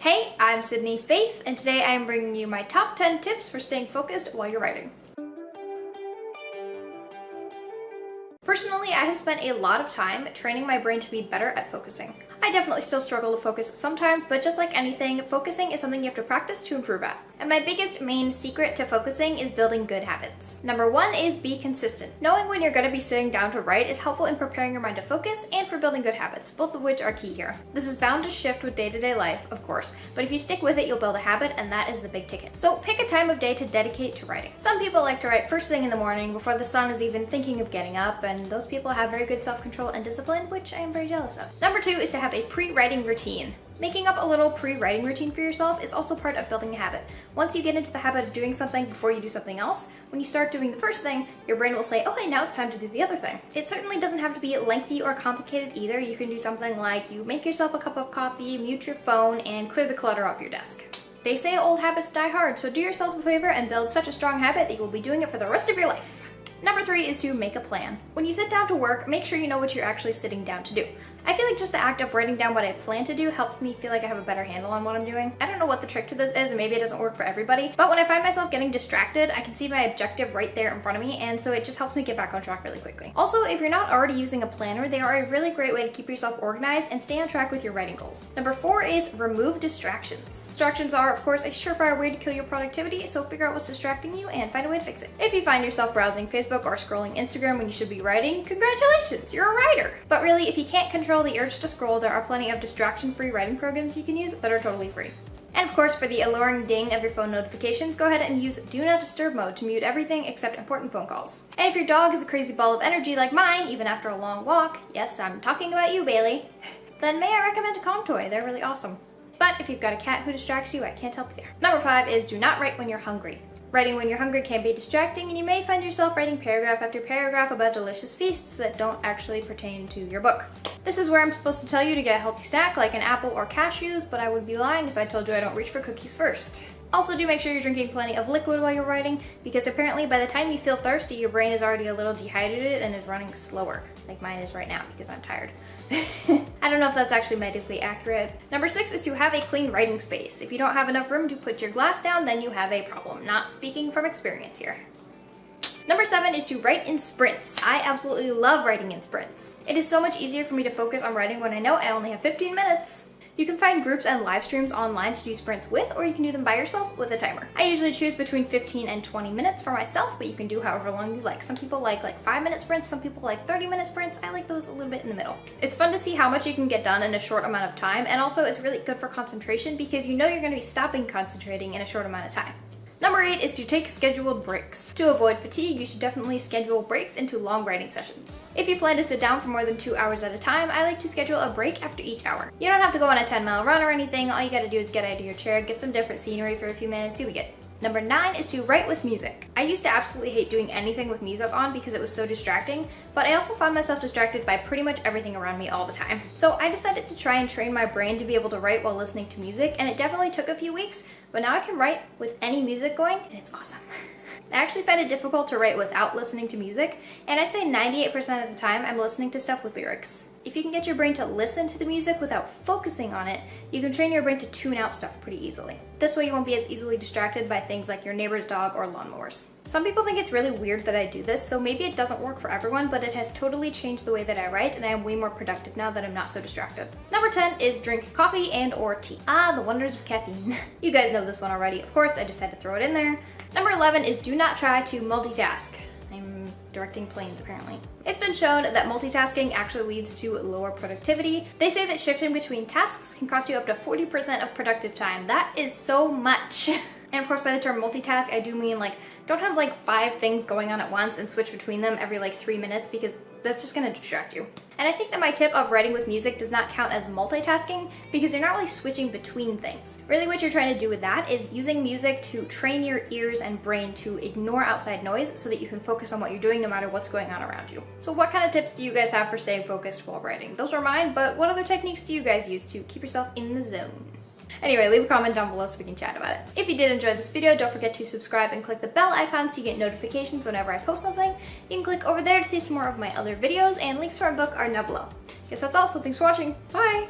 Hey, I'm Sydney Faith, and today I am bringing you my top 10 tips for staying focused while you're writing. Personally, I have spent a lot of time training my brain to be better at focusing. I definitely still struggle to focus sometimes, but just like anything, focusing is something you have to practice to improve at. And my biggest main secret to focusing is building good habits. Number 1 is be consistent. Knowing when you're going to be sitting down to write is helpful in preparing your mind to focus and for building good habits, both of which are key here. This is bound to shift with day-to-day life, of course, but if you stick with it, you'll build a habit, and that is the big ticket. So pick a time of day to dedicate to writing. Some people like to write first thing in the morning before the sun is even thinking of getting up, and those people have very good self-control and discipline, which I am very jealous of. Number 2 is to have a pre-writing routine. Making up a little pre-writing routine for yourself is also part of building a habit. Once you get into the habit of doing something before you do something else, when you start doing the first thing, your brain will say, okay, now it's time to do the other thing. It certainly doesn't have to be lengthy or complicated either. You can do something like you make yourself a cup of coffee, mute your phone, and clear the clutter off your desk. They say old habits die hard, so do yourself a favor and build such a strong habit that you will be doing it for the rest of your life. Number 3 is to make a plan. When you sit down to work, make sure you know what you're actually sitting down to do. I feel like just the act of writing down what I plan to do helps me feel like I have a better handle on what I'm doing. I don't know what the trick to this is, and maybe it doesn't work for everybody, but when I find myself getting distracted, I can see my objective right there in front of me, and so it just helps me get back on track really quickly. Also, if you're not already using a planner, they are a really great way to keep yourself organized and stay on track with your writing goals. Number 4 is remove distractions. Distractions are, of course, a surefire way to kill your productivity, so figure out what's distracting you and find a way to fix it. If you find yourself browsing Facebook or scrolling Instagram when you should be writing, congratulations, you're a writer! But really, if you can't control the urge to scroll, there are plenty of distraction-free writing programs you can use that are totally free. And of course, for the alluring ding of your phone notifications, go ahead and use Do Not Disturb mode to mute everything except important phone calls. And if your dog is a crazy ball of energy like mine, even after a long walk, yes, I'm talking about you, Bailey, then may I recommend a Calm Toy? They're really awesome. But if you've got a cat who distracts you, I can't help you there. Number 5 is do not write when you're hungry. Writing when you're hungry can be distracting, and you may find yourself writing paragraph after paragraph about delicious feasts that don't actually pertain to your book. This is where I'm supposed to tell you to get a healthy snack like an apple or cashews, but I would be lying if I told you I don't reach for cookies first. Also, do make sure you're drinking plenty of liquid while you're writing, because apparently by the time you feel thirsty, your brain is already a little dehydrated and is running slower, like mine is right now because I'm tired. I don't know if that's actually medically accurate. Number 6 is to have a clean writing space. If you don't have enough room to put your glass down, then you have a problem. Not speaking from experience here. Number 7 is to write in sprints. I absolutely love writing in sprints. It is so much easier for me to focus on writing when I know I only have 15 minutes. You can find groups and live streams online to do sprints with, or you can do them by yourself with a timer. I usually choose between 15 and 20 minutes for myself, but you can do however long you like. Some people like 5-minute sprints, some people like 30-minute sprints. I like those a little bit in the middle. It's fun to see how much you can get done in a short amount of time, and also it's really good for concentration because you know you're going to be stopping concentrating in a short amount of time. Number 8 is to take scheduled breaks. To avoid fatigue, you should definitely schedule breaks into long writing sessions. If you plan to sit down for more than 2 hours at a time, I like to schedule a break after each hour. You don't have to go on a 10-mile run or anything. All you gotta do is get out of your chair, get some different scenery for a few minutes, you get. Number 9 is to write with music. I used to absolutely hate doing anything with music on because it was so distracting, but I also found myself distracted by pretty much everything around me all the time. So I decided to try and train my brain to be able to write while listening to music, and it definitely took a few weeks, but now I can write with any music going, and it's awesome. I actually find it difficult to write without listening to music, and I'd say 98% of the time I'm listening to stuff with lyrics. If you can get your brain to listen to the music without focusing on it, you can train your brain to tune out stuff pretty easily. This way you won't be as easily distracted by things like your neighbor's dog or lawnmowers. Some people think it's really weird that I do this, so maybe it doesn't work for everyone, but it has totally changed the way that I write, and I am way more productive now that I'm not so distracted. Number 10 is drink coffee and or tea. Ah, the wonders of caffeine. You guys know this one already, of course, I just had to throw it in there. Number 11 is do not try to multitask. I'm directing planes apparently. It's been shown that multitasking actually leads to lower productivity. They say that shifting between tasks can cost you up to 40% of productive time. That is so much. And of course, by the term multitask, I do mean don't have 5 things going on at once and switch between them every 3 minutes, because that's just gonna distract you. And I think that my tip of writing with music does not count as multitasking because you're not really switching between things. Really what you're trying to do with that is using music to train your ears and brain to ignore outside noise so that you can focus on what you're doing no matter what's going on around you. So what kind of tips do you guys have for staying focused while writing? Those are mine, but what other techniques do you guys use to keep yourself in the zone? Anyway, leave a comment down below so we can chat about it. If you did enjoy this video, don't forget to subscribe and click the bell icon so you get notifications whenever I post something. You can click over there to see some more of my other videos, and links to our book are down below. Guess that's all, so thanks for watching. Bye!